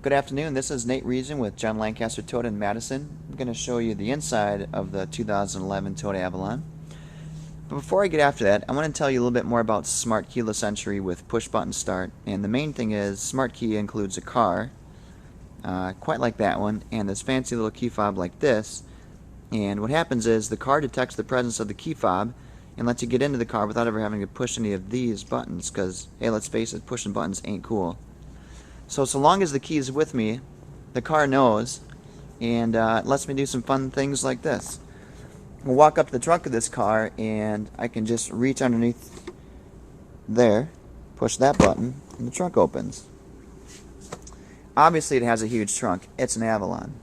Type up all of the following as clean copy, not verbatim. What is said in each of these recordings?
Good afternoon, this is Nate Reason with John Lancaster Toyota in Madison. I'm going to show you the inside of the 2011 Toyota Avalon. But before I get after that, I want to tell you a little bit more about Smart Keyless Entry with push button start. And the main thing is Smart Key includes a car, quite like that one, and this fancy little key fob like this. And what happens is the car detects the presence of the key fob and lets you get into the car without ever having to push any of these buttons, because, hey, let's face it, pushing buttons ain't cool. So long as the key is with me, the car knows, and it lets me do some fun things like this. We'll walk up to the trunk of this car, and I can just reach underneath there, push that button, and the trunk opens. Obviously it has a huge trunk. It's an Avalon.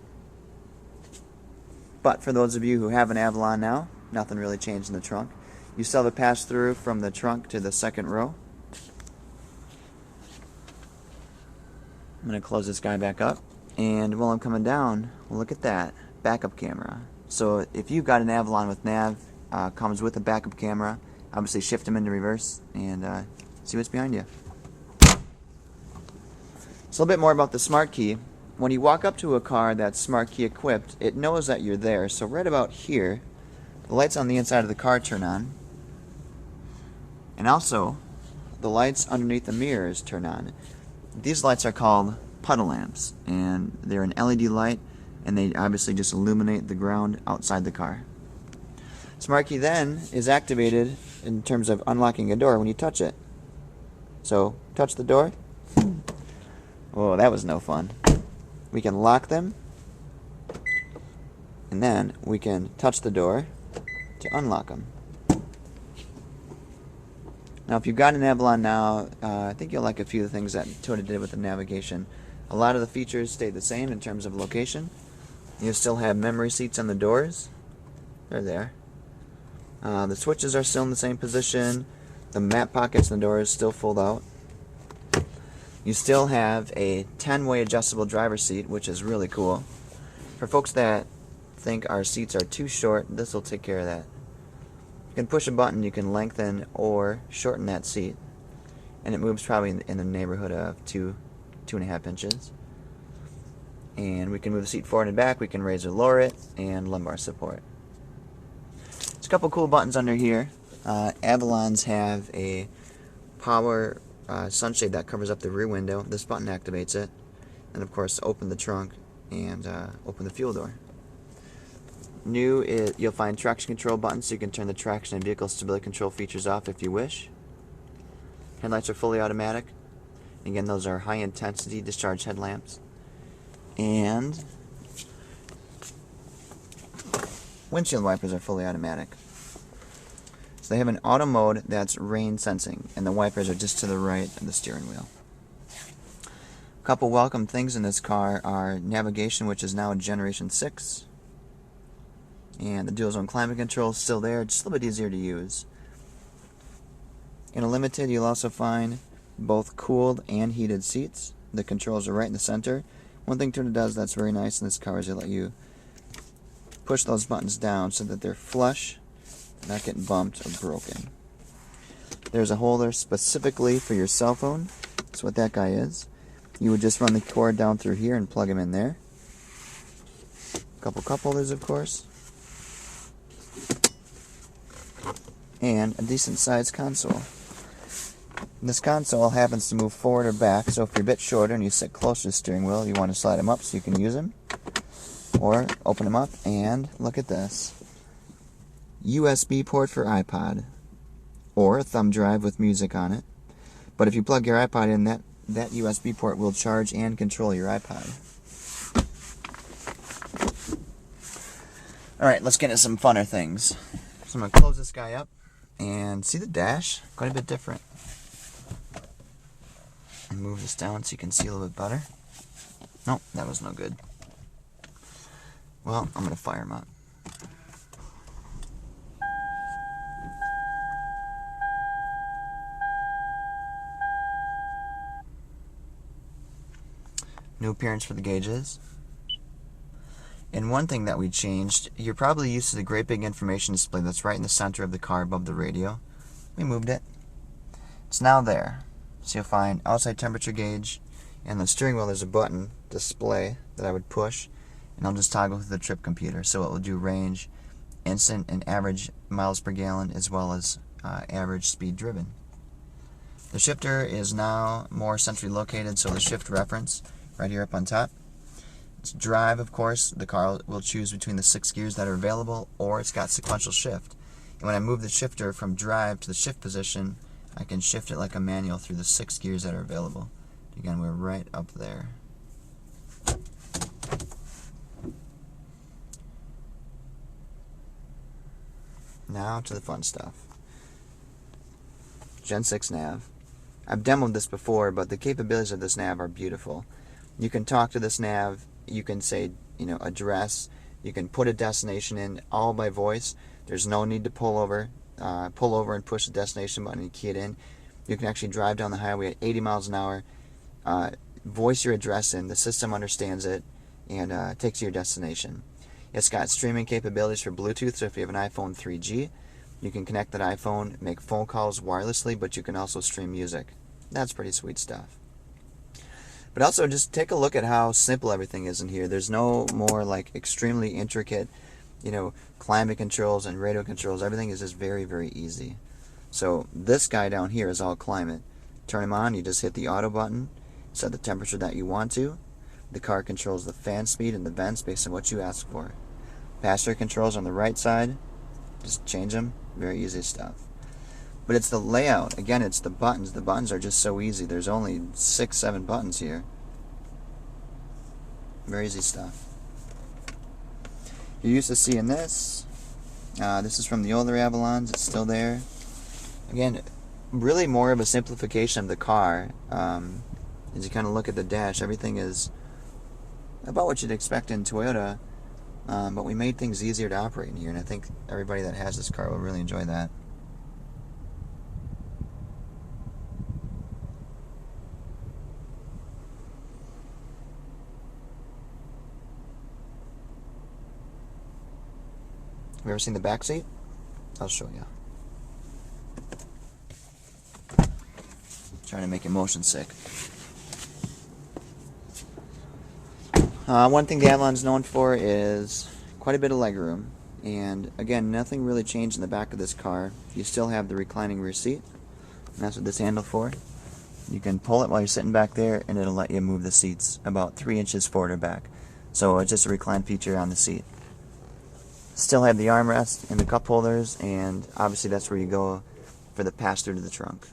But for those of you who have an Avalon now, nothing really changed in the trunk. You still have a pass-through from the trunk to the second row. I'm going to close this guy back up, and while I'm coming down, well, look at that, backup camera. So if you've got an Avalon with nav, comes with a backup camera, obviously shift them into reverse and see what's behind you. So a little bit more about the Smart Key. When you walk up to a car that's Smart Key equipped, it knows that you're there. So right about here, the lights on the inside of the car turn on, and also the lights underneath the mirrors turn on. These lights are called puddle lamps, and they're an LED light, and they obviously just illuminate the ground outside the car. Smart Key then is activated in terms of unlocking a door when you touch it. So, touch the door. Oh, that was no fun. We can lock them, and then we can touch the door to unlock them. Now, if you've got an Avalon now, I think you'll like a few of the things that Toyota did with the navigation. A lot of the features stay the same in terms of location. You still have memory seats on the doors. They're there. The switches are still in the same position. The map pockets in the doors still fold out. You still have a 10-way adjustable driver's seat, which is really cool. For folks that think our seats are too short, this will take care of that. You can push a button, you can lengthen or shorten that seat, and it moves probably in the neighborhood of 2.5 inches. And we can move the seat forward and back, we can raise or lower it, and lumbar support. There's a couple cool buttons under here. Avalons have a power sunshade that covers up the rear window. This button activates it, and of course open the trunk and open the fuel door. New, you'll find traction control buttons, so you can turn the traction and vehicle stability control features off if you wish. Headlights are fully automatic. Again, those are high intensity discharge headlamps. And windshield wipers are fully automatic. So they have an auto mode that's rain sensing, and the wipers are just to the right of the steering wheel. A couple welcome things in this car are navigation, which is now a Generation 6. And the dual zone climate control is still there, just a little bit easier to use. In a limited, you'll also find both cooled and heated seats. The controls are right in the center. One thing Toyota does that's very nice in this car is they let you push those buttons down so that they're flush, not getting bumped or broken. There's a holder specifically for your cell phone. That's what that guy is. You would just run the cord down through here and plug him in there. Couple cup holders, of course. And a decent sized console. This console happens to move forward or back, so if you're a bit shorter and you sit close to the steering wheel, you want to slide them up so you can use them. Or open them up and look at this. USB port for iPod. Or a thumb drive with music on it. But if you plug your iPod in, that USB port will charge and control your iPod. Alright, let's get into some funner things. So I'm going to close this guy up and see the dash? Quite a bit different. And move this down so you can see a little bit better. Nope, that was no good. Well, I'm going to fire him up. New appearance for the gauges. And one thing that we changed, you're probably used to the great big information display that's right in the center of the car above the radio. We moved it. It's now there. So you'll find outside temperature gauge, And the steering wheel, there's a button display that I would push, and I'll just toggle through the trip computer. So it will do range, instant and average miles per gallon, as well as average speed driven. The shifter is now more centrally located, so the shift reference right here up on top. It's drive, of course. The car will choose between the 6 gears that are available, or it's got sequential shift. And when I move the shifter from drive to the shift position, I can shift it like a manual through the 6 gears that are available. Again, we're right up there. Now to the fun stuff. Gen 6 nav. I've demoed this before, but the capabilities of this nav are beautiful. You can talk to this nav, you can say, address, you can put a destination in all by voice. There's no need to pull over and push the destination button and key it in. You can actually drive down the highway at 80 miles an hour, voice your address in, the system understands it, and takes you to your destination. It's got streaming capabilities for Bluetooth, so if you have an iPhone 3G, you can connect that iPhone, make phone calls wirelessly, but you can also stream music. That's pretty sweet stuff. But also, just take a look at how simple everything is in here. There's no more extremely intricate, climate controls and radio controls. Everything is just very, very easy. So this guy down here is all climate. Turn him on, you just hit the auto button, set the temperature that you want to. The car controls the fan speed and the vents based on what you ask for. Passenger controls on the right side, just change them. Very easy stuff. But it's the layout. Again, it's the buttons. The buttons are just so easy. There's only 6, 7 buttons here. Very easy stuff. You're used to seeing this. This is from the older Avalons. It's still there. Again, really more of a simplification of the car. As you kind of look at the dash, everything is about what you'd expect in Toyota. But we made things easier to operate in here, and I think everybody that has this car will really enjoy that. Have you ever seen the back seat? I'll show you. Trying to make it motion sick. One thing the Avalon's known for is quite a bit of legroom, and again, nothing really changed in the back of this car. You still have the reclining rear seat, and that's what this handle for. You can pull it while you're sitting back there, and it'll let you move the seats about 3 inches forward or back. So it's just a recline feature on the seat. Still have the armrest and the cup holders, and obviously that's where you go for the pass-through to the trunk.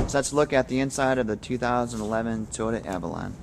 So let's look at the inside of the 2011 Toyota Avalon.